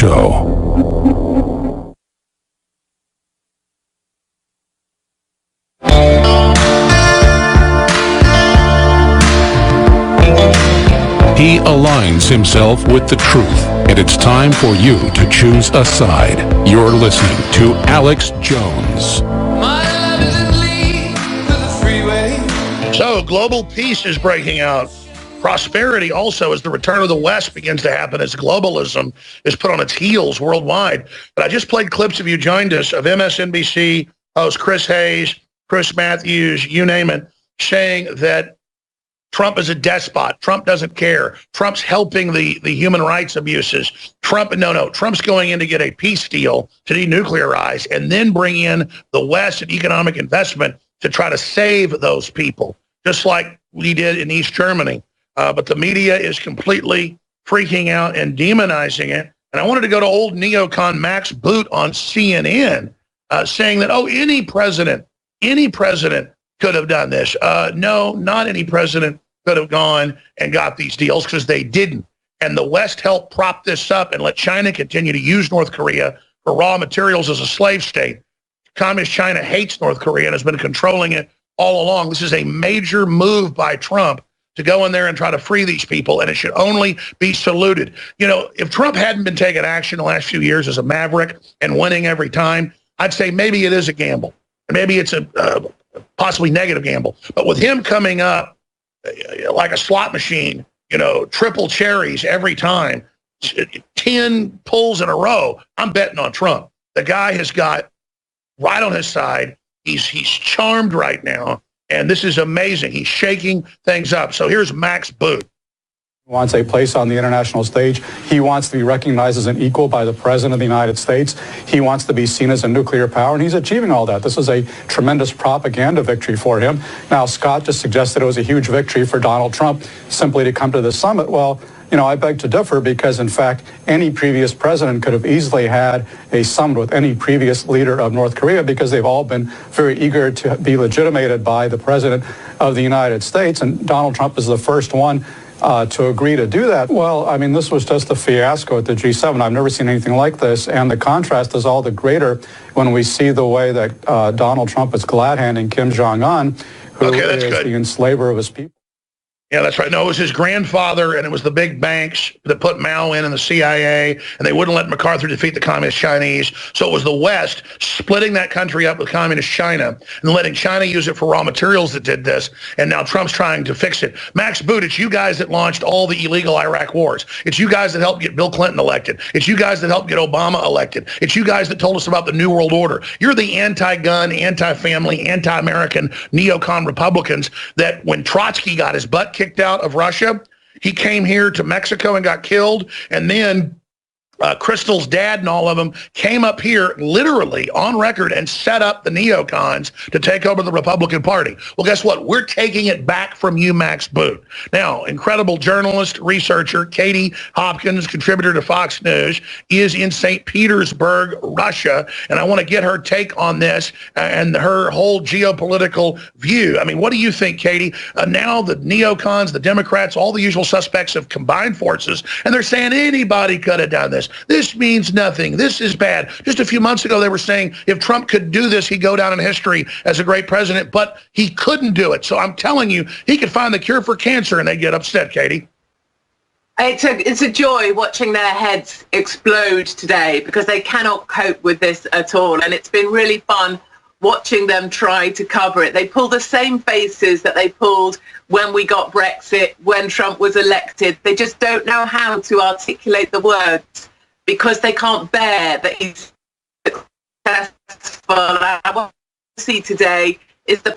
show. He aligns himself with the truth, and it's time for you to choose a side. You're listening to Alex Jones. So, global peace is breaking out. Prosperity also, as the return of the West begins to happen, as globalism is put on its heels worldwide. But I just played clips of you joined us, of MSNBC host Chris Hayes, Chris Matthews, you name it, saying that Trump is a despot. Trump doesn't care. Trump's helping the human rights abuses. Trump's going in to get a peace deal to denuclearize and then bring in the West and economic investment to try to save those people, just like we did in East Germany. But the media is completely freaking out and demonizing it. And I wanted to go to old neocon Max Boot on CNN saying that, any president could have done this. No, not any president could have gone and got these deals, because they didn't. And the West helped prop this up and let China continue to use North Korea for raw materials as a slave state. Communist China hates North Korea and has been controlling it all along. This is a major move by Trump to go in there and try to free these people, and it should only be saluted. You know, if Trump hadn't been taking action the last few years as a maverick and winning every time, I'd say maybe it is a gamble. Maybe it's a possibly negative gamble. But with him coming up like a slot machine, triple cherries every time, 10 pulls in a row, I'm betting on Trump. The guy has got right on his side. He's charmed right now, and this is amazing. He's shaking things up. So here's Max Boot. He wants a place on the international stage. He wants to be recognized as an equal by the President of the United States. He wants to be seen as a nuclear power, and he's achieving all that. This is a tremendous propaganda victory for him. Now, Scott just suggested it was a huge victory for Donald Trump simply to come to the summit. Well, I beg to differ, because, in fact, any previous president could have easily had a summit with any previous leader of North Korea, because they've all been very eager to be legitimated by the President of the United States, and Donald Trump is the first one to agree to do that. Well, I mean, this was just a fiasco at the G7. I've never seen anything like this, and the contrast is all the greater when we see the way that Donald Trump is glad-handing Kim Jong-un, who is the enslaver of his people. Yeah, that's right. No, it was his grandfather, and it was the big banks that put Mao in and the CIA, and they wouldn't let MacArthur defeat the Communist Chinese. So it was the West splitting that country up with Communist China and letting China use it for raw materials that did this, and now Trump's trying to fix it. Max Boot, it's you guys that launched all the illegal Iraq wars. It's you guys that helped get Bill Clinton elected. It's you guys that helped get Obama elected. It's you guys that told us about the New World Order. You're the anti-gun, anti-family, anti-American neocon Republicans that when Trotsky got his butt kicked out of Russia, he came here to Mexico and got killed, and then Crystal's dad and all of them came up here literally on record and set up the neocons to take over the Republican Party. Well, guess what? We're taking it back from you, Max Boot. Now, incredible journalist, researcher, Katie Hopkins, contributor to Fox News, is in St. Petersburg, Russia, and I want to get her take on this and her whole geopolitical view. I mean, what do you think, Katie? Now the neocons, the Democrats, all the usual suspects have combined forces, and they're saying anybody could have done this. This means nothing. This is bad. Just a few months ago, they were saying if Trump could do this, he'd go down in history as a great president, but he couldn't do it. So I'm telling you, he could find the cure for cancer, and they get upset, Katie. It's a joy watching their heads explode today, because they cannot cope with this at all. And it's been really fun watching them try to cover it. They pull the same faces that they pulled when we got Brexit, when Trump was elected. They just don't know how to articulate the words, because they can't bear that he's successful. What we see today is the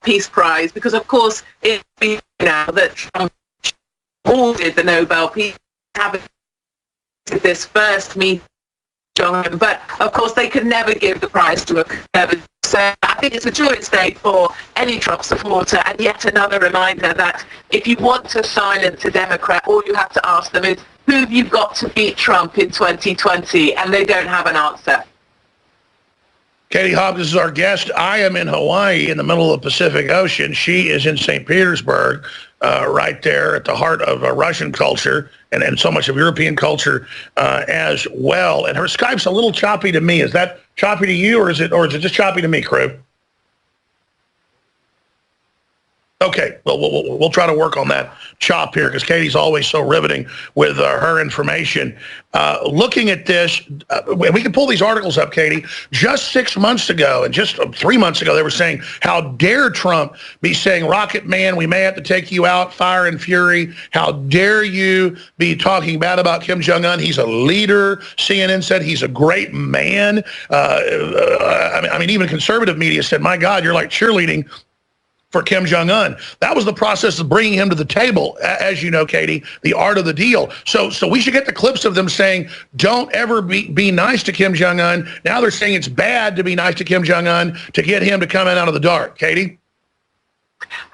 Peace Prize, because, of course, it's been now that Trump awarded the Nobel Peace having this first meeting, but, of course, they could never give the prize to a conservative. So I think it's a joyous day for any Trump supporter, and yet another reminder that if you want to silence a Democrat, all you have to ask them is, who have you got to beat Trump in 2020? And they don't have an answer. Katie Hopkins is our guest. I am in Hawaii in the middle of the Pacific Ocean. She is in St. Petersburg. right there at the heart of Russian culture and so much of European culture as well. And her Skype's a little choppy to me. Is that choppy to you, or is it just choppy to me, crew? Okay, well, we'll try to work on that chop here because Katie's always so riveting with her information. Looking at this, we can pull these articles up, Katie. Just 6 months ago and just 3 months ago, they were saying, how dare Trump be saying, Rocket Man, we may have to take you out, fire and fury. How dare you be talking bad about Kim Jong-un? He's a leader. CNN said he's a great man. I mean, even conservative media said, my God, you're like cheerleading for Kim Jong-un. That was the process of bringing him to the table, as you know, Katie, the art of the deal. So we should get the clips of them saying, don't ever be nice to Kim Jong-un. Now they're saying it's bad to be nice to Kim Jong-un to get him to come in out of the dark. Katie?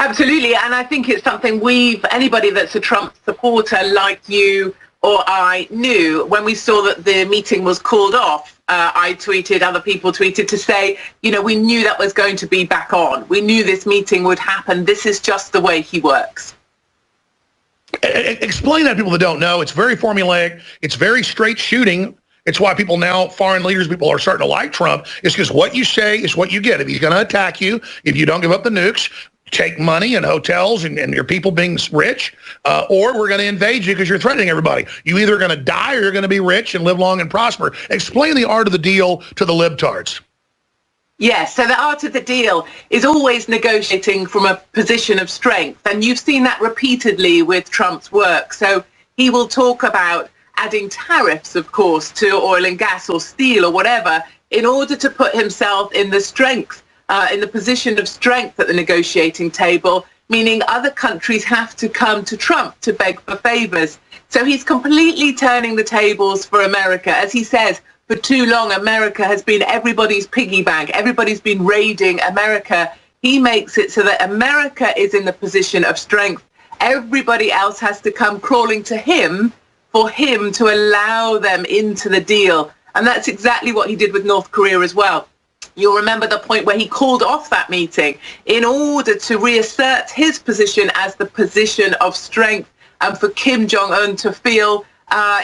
Absolutely, and I think it's something anybody that's a Trump supporter like you or I knew when we saw that the meeting was called off. I tweeted, other people tweeted to say, we knew that was going to be back on. We knew this meeting would happen. This is just the way he works. Explain that to people that don't know. It's very formulaic. It's very straight shooting. It's why people now, foreign leaders, people are starting to like Trump. It's because what you say is what you get. If he's going to attack you, if you don't give up the nukes, take money and hotels and your people being rich, or we're going to invade you because you're threatening everybody. You either going to die or you're going to be rich and live long and prosper. Explain the art of the deal to the libtards. Yes, so the art of the deal is always negotiating from a position of strength. And you've seen that repeatedly with Trump's work. So he will talk about adding tariffs, of course, to oil and gas or steel or whatever in order to put himself in the strength in the position of strength at the negotiating table, meaning other countries have to come to Trump to beg for favors. So he's completely turning the tables for America. As he says, for too long, America has been everybody's piggy bank. Everybody's been raiding America. He makes it so that America is in the position of strength. Everybody else has to come crawling to him for him to allow them into the deal. And that's exactly what he did with North Korea as well. You'll remember the point where he called off that meeting in order to reassert his position as the position of strength and for Kim Jong-un to feel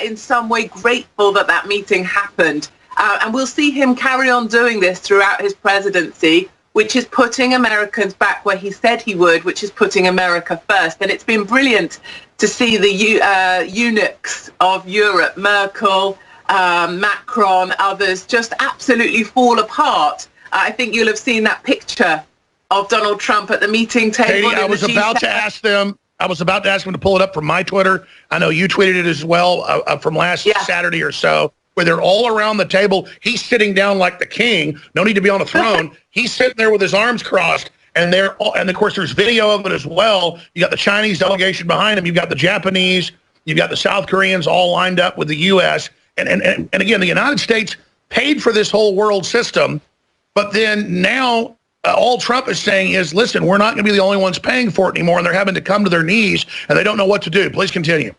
in some way grateful that that meeting happened. And we'll see him carry on doing this throughout his presidency, which is putting Americans back where he said he would, which is putting America first. And it's been brilliant to see the eunuchs of Europe, Merkel, Macron, others, just absolutely fall apart. I think you'll have seen that picture of Donald Trump at the meeting table. Katie, I was about to ask them to pull it up from my Twitter. I know you tweeted it as well from last Saturday or so, where they're all around the table. He's sitting down like the king. No need to be on a throne. He's sitting there with his arms crossed. And of course, there's video of it as well. You got the Chinese delegation behind him. You've got the Japanese. You've got the South Koreans all lined up with the U.S. And again, the United States paid for this whole world system. But then now all Trump is saying is, listen, we're not going to be the only ones paying for it anymore. And they're having to come to their knees and they don't know what to do. Please continue.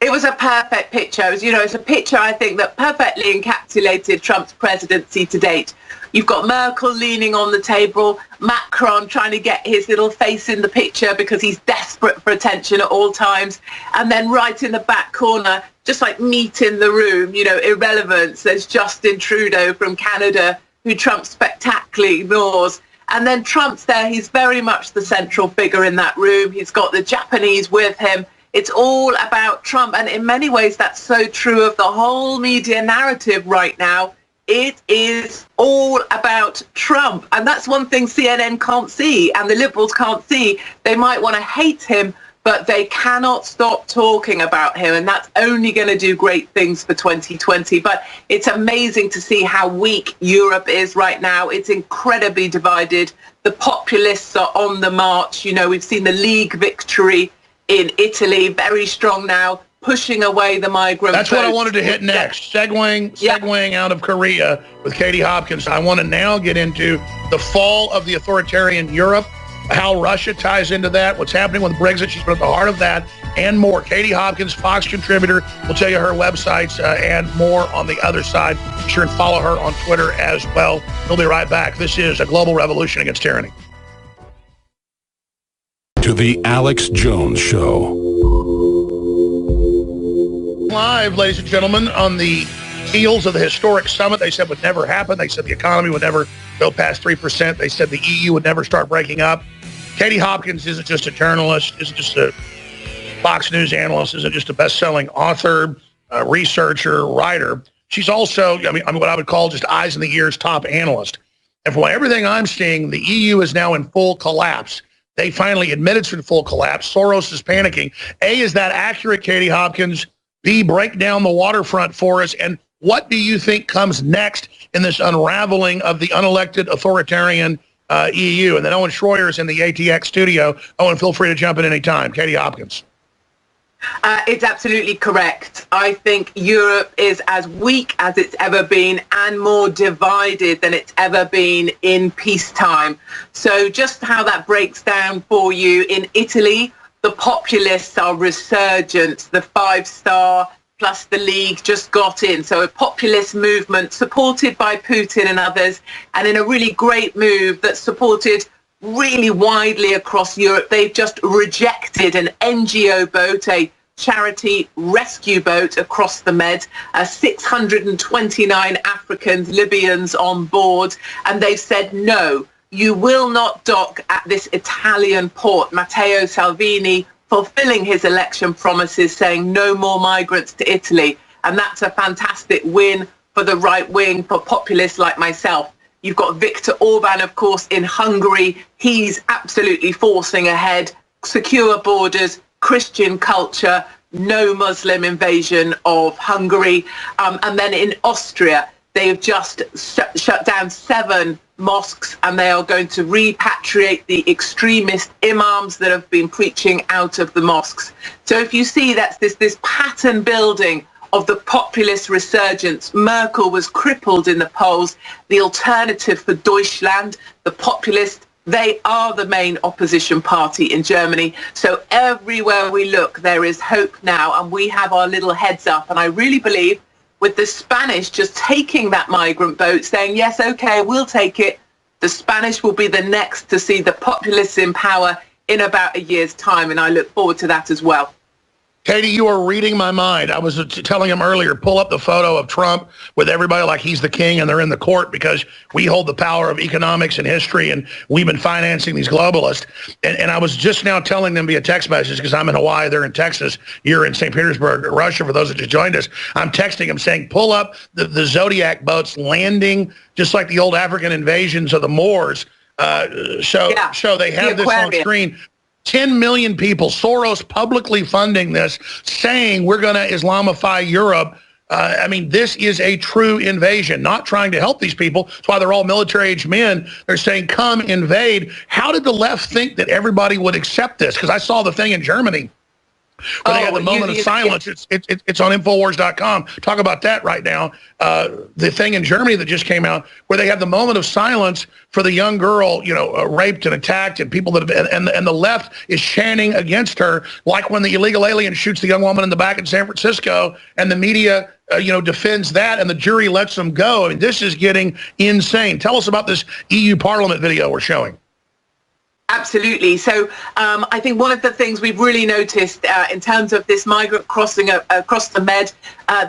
It was a perfect picture. It's a picture, I think, that perfectly encapsulated Trump's presidency to date. You've got Merkel leaning on the table, Macron trying to get his little face in the picture because he's desperate for attention at all times. And then right in the back corner, just like meat in the room, irrelevance, there's Justin Trudeau from Canada, who Trump spectacularly ignores. And then Trump's there. He's very much the central figure in that room. He's got the Japanese with him. It's all about Trump. And in many ways, that's so true of the whole media narrative right now. It is all about Trump. And that's one thing CNN can't see and the liberals can't see. They might want to hate him, but they cannot stop talking about him. And that's only going to do great things for 2020. But it's amazing to see how weak Europe is right now. It's incredibly divided. The populists are on the march. We've seen the League victory in Italy, very strong now, pushing away the migrant That's votes. what I wanted to hit next. Segueing out of Korea with Katie Hopkins. I want to now get into the fall of the authoritarian Europe, how Russia ties into that, what's happening with Brexit. She's been at the heart of that and more. Katie Hopkins, Fox contributor. We'll tell you her websites and more on the other side. Be sure and follow her on Twitter as well. We'll be right back. This is A Global Revolution Against Tyranny. to The Alex Jones Show. Live, ladies and gentlemen, on the heels of the historic summit they said would never happen. They said the economy would never go past 3%. They said the EU would never start breaking up. Katie Hopkins isn't just a journalist, isn't just a Fox News analyst, isn't just a best-selling author, researcher, writer. She's also, I mean, what I would call just eyes in the ears top analyst. And from everything I'm seeing, the EU is now in full collapse. They finally admitted to full collapse. Soros is panicking. A, is that accurate, Katie Hopkins? B, break down the waterfront for us. And what do you think comes next in this unraveling of the unelected authoritarian EU? And then Owen Schroyer is in the ATX studio. Owen, feel free to jump in any time. Katie Hopkins. It's absolutely correct. I think Europe is as weak as it's ever been and more divided than it's ever been in peacetime. So just how that breaks down for you, in Italy, the populists are resurgent. The 5-star plus the League just got in. So a populist movement supported by Putin and others, and in a really great move that's supported really widely across Europe. They've just rejected an NGO boat, a charity rescue boat across the Med, 629 Africans, Libyans on board, and they've said, no, you will not dock at this Italian port. Matteo Salvini fulfilling his election promises, saying no more migrants to Italy. And that's a fantastic win for the right wing, for populists like myself. You've got Viktor Orban, of course, in Hungary. He's absolutely forcing ahead. Secure borders, Christian culture, no Muslim invasion of Hungary. And then in Austria, they have just shut down 7 mosques, and they are going to repatriate the extremist imams that have been preaching out of the mosques. So if you see, that's this pattern building of the populist resurgence. Merkel was crippled in the polls. The Alternative for Deutschland, the populist, they are the main opposition party in Germany. So everywhere we look, there is hope now, and we have our little heads up. And I really believe with the Spanish just taking that migrant boat, saying, yes, okay, we'll take it, the Spanish will be the next to see the populists in power in about a year's time. And I look forward to that as well. Katie, you are reading my mind. I was telling him earlier, pull up the photo of Trump with everybody like he's the king and they're in the court because we hold the power of economics and history and we've been financing these globalists. And I was just now telling them via text message, because I'm in Hawaii, they're in Texas, you're in St. Petersburg, Russia, for those that just joined us. I'm texting them saying, pull up the Zodiac boats landing just like the old African invasions of the Moors. So they have this on screen. 10 million people, Soros publicly funding this, saying we're going to Islamify Europe. I mean, this is a true invasion, not trying to help these people. That's why they're all military-aged men. They're saying, come invade. How did the left think that everybody would accept this? Because I saw the thing in Germany where they had the moment of silence. It's on INFOWARS.com. Talk about that right now. The thing in Germany that just came out where they have the moment of silence for the young girl, raped and attacked, and people that have, and the left is chanting against her, like when the illegal alien shoots the young woman in the back in San Francisco, and the media defends that, and the jury lets them go. I mean, this is getting insane. Tell us about this EU Parliament video we're showing. Absolutely. So I think one of the things we've really noticed in terms of this migrant crossing across the Med,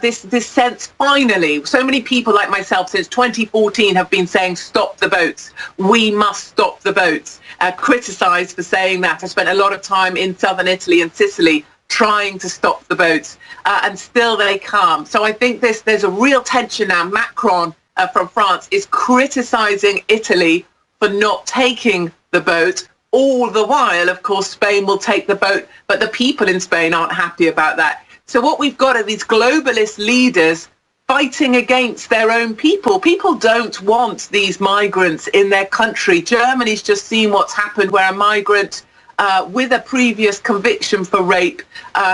this sense, finally, so many people like myself since 2014 have been saying, stop the boats. We must stop the boats. Criticised for saying that. I spent a lot of time in southern Italy and Sicily trying to stop the boats, and still they can't. So I think there's a real tension now. Macron from France is criticising Italy for not taking the boat. All the while, of course, Spain will take the boat, but the people in Spain aren't happy about that. So what we've got are these globalist leaders fighting against their own people. People don't want these migrants in their country. Germany's just seen what's happened where a migrant with a previous conviction for rape,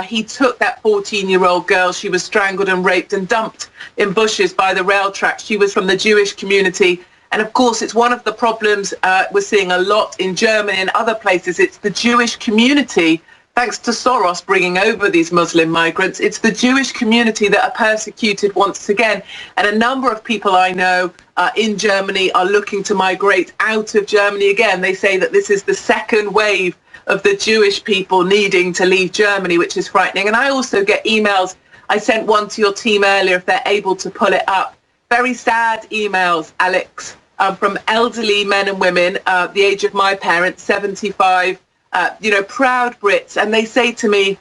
he took that 14-year-old girl. She was strangled and raped and dumped in bushes by the rail tracks. She was from the Jewish community. And of course, it's one of the problems we're seeing a lot in Germany and other places. It's the Jewish community, thanks to Soros bringing over these Muslim migrants. It's the Jewish community that are persecuted once again. And a number of people I know in Germany are looking to migrate out of Germany again. They say that this is the second wave of the Jewish people needing to leave Germany, which is frightening. And I also get emails. I sent one to your team earlier, if they're able to pull it up. Very sad emails, Alex, from elderly men and women, the age of my parents, 75, proud Brits. And they say to me,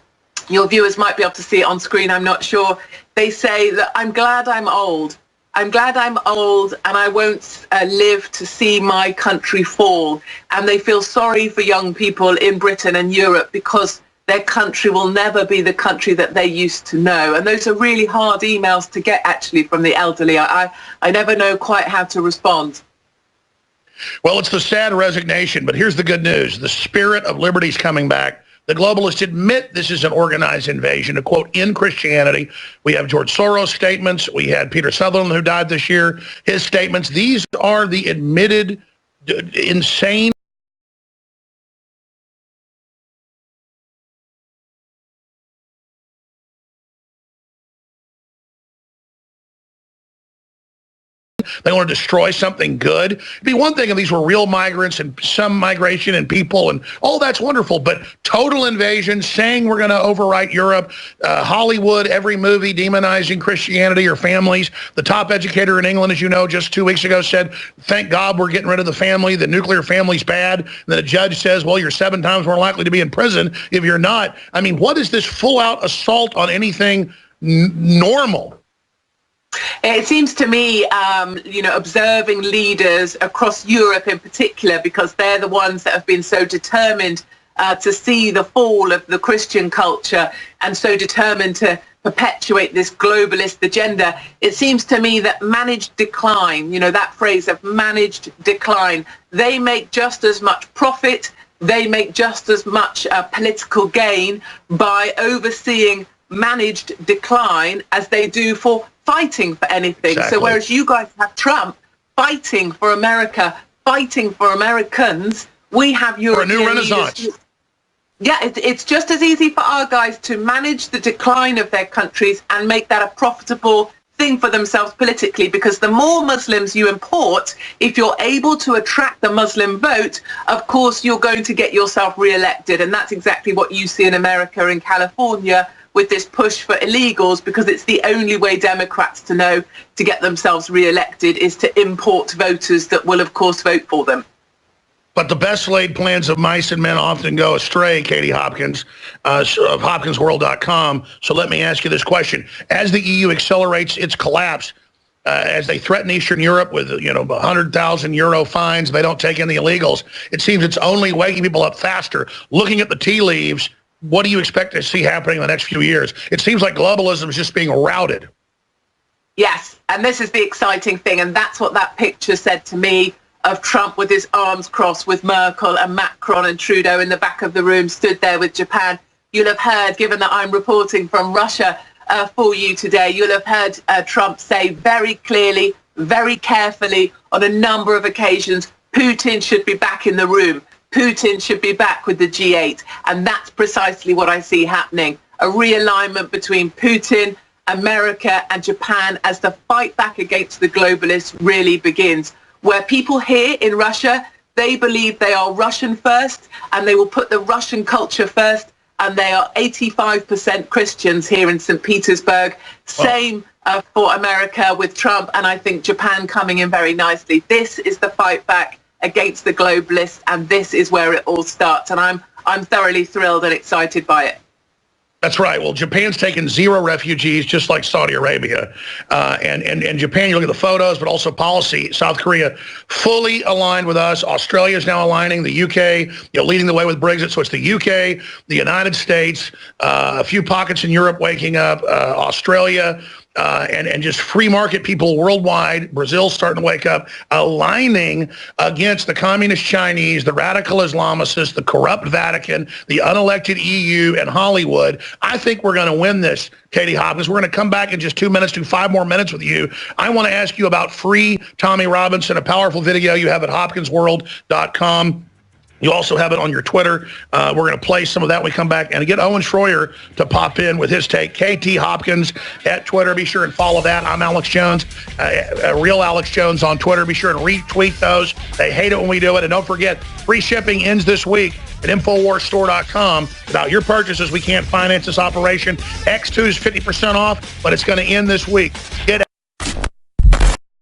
your viewers might be able to see it on screen, I'm not sure. They say that I'm glad I'm old. I'm glad I'm old and I won't live to see my country fall. And they feel sorry for young people in Britain and Europe because their country will never be the country that they used to know. And those are really hard emails to get, actually, from the elderly. I never know quite how to respond. Well, it's the sad resignation, but here's the good news. The spirit of liberty is coming back. The globalists admit this is an organized invasion. To quote In Christianity, we have George Soros' statements. We had Peter Sutherland, who died this year, his statements. These are the admitted insane they want to destroy something good. It'd be one thing if these were real migrants and some migration and people and all that's wonderful, but total invasion, saying we're going to overwrite Europe, Hollywood, every movie demonizing Christianity or families. The top educator in England, as you know, just 2 weeks ago said, thank God we're getting rid of the family. The nuclear family's bad. And then a judge says, well, you're 7 times more likely to be in prison if you're not. I mean, what is this full-out assault on anything normal? It seems to me, observing leaders across Europe in particular, because they're the ones that have been so determined to see the fall of the Christian culture and so determined to perpetuate this globalist agenda. It seems to me that managed decline, that phrase of managed decline, they make just as much profit, they make just as much political gain by overseeing managed decline as they do for fighting for anything. Exactly. So whereas you guys have Trump fighting for America, fighting for Americans, we have European for a new renaissance. Leaders. Yeah, it's just as easy for our guys to manage the decline of their countries and make that a profitable thing for themselves politically, because the more Muslims you import, if you're able to attract the Muslim vote, of course you're going to get yourself re-elected. And that's exactly what you see in America and California with this push for illegals, because it's the only way Democrats to know to get themselves re-elected is to import voters that will, of course, vote for them. But the best laid plans of mice and men often go astray, Katie Hopkins, of HopkinsWorld.com. So let me ask you this question. As the EU accelerates its collapse, as they threaten Eastern Europe with, 100,000 euro fines, they don't take in the illegals, it seems it's only waking people up faster. Looking at the tea leaves, what do you expect to see happening in the next few years? It seems like globalism is just being routed. Yes, and this is the exciting thing, and that's what that picture said to me of Trump with his arms crossed, with Merkel and Macron and Trudeau in the back of the room, stood there with Japan. You'll have heard, given that I'm reporting from Russia for you today, you'll have heard Trump say very clearly, very carefully, on a number of occasions, Putin should be back in the room. Putin should be back with the G8. And that's precisely what I see happening. A realignment between Putin, America and Japan as the fight back against the globalists really begins. Where people here in Russia, they believe they are Russian first and they will put the Russian culture first. And they are 85% Christians here in St. Petersburg. Same for America with Trump. And I think Japan coming in very nicely. This is the fight back against the globalists, and this is where it all starts. And I'm thoroughly thrilled and excited by it. That's right. Well, Japan's taken 0 refugees, just like Saudi Arabia. And Japan, you look at the photos, but also policy. South Korea, fully aligned with us. Australia is now aligning. The UK, leading the way with Brexit. So it's the UK, the United States, a few pockets in Europe waking up, Australia, and just free market people worldwide. Brazil's starting to wake up, aligning against the communist Chinese, the radical Islamicists, the corrupt Vatican, the unelected EU, and Hollywood. I think we're going to win this, Katie Hopkins. We're going to come back in just 2 minutes, do 5 more minutes with you. I want to ask you about free Tommy Robinson, a powerful video you have at HopkinsWorld.com. You also have it on your Twitter. We're going to play some of that when we come back and get Owen Schroyer to pop in with his take. KT Hopkins at Twitter. Be sure and follow that. I'm Alex Jones, real Alex Jones on Twitter. Be sure and retweet those. They hate it when we do it. And don't forget, free shipping ends this week at InfoWarsStore.com. Without your purchases, we can't finance this operation. X2 is 50% off, but it's going to end this week. Get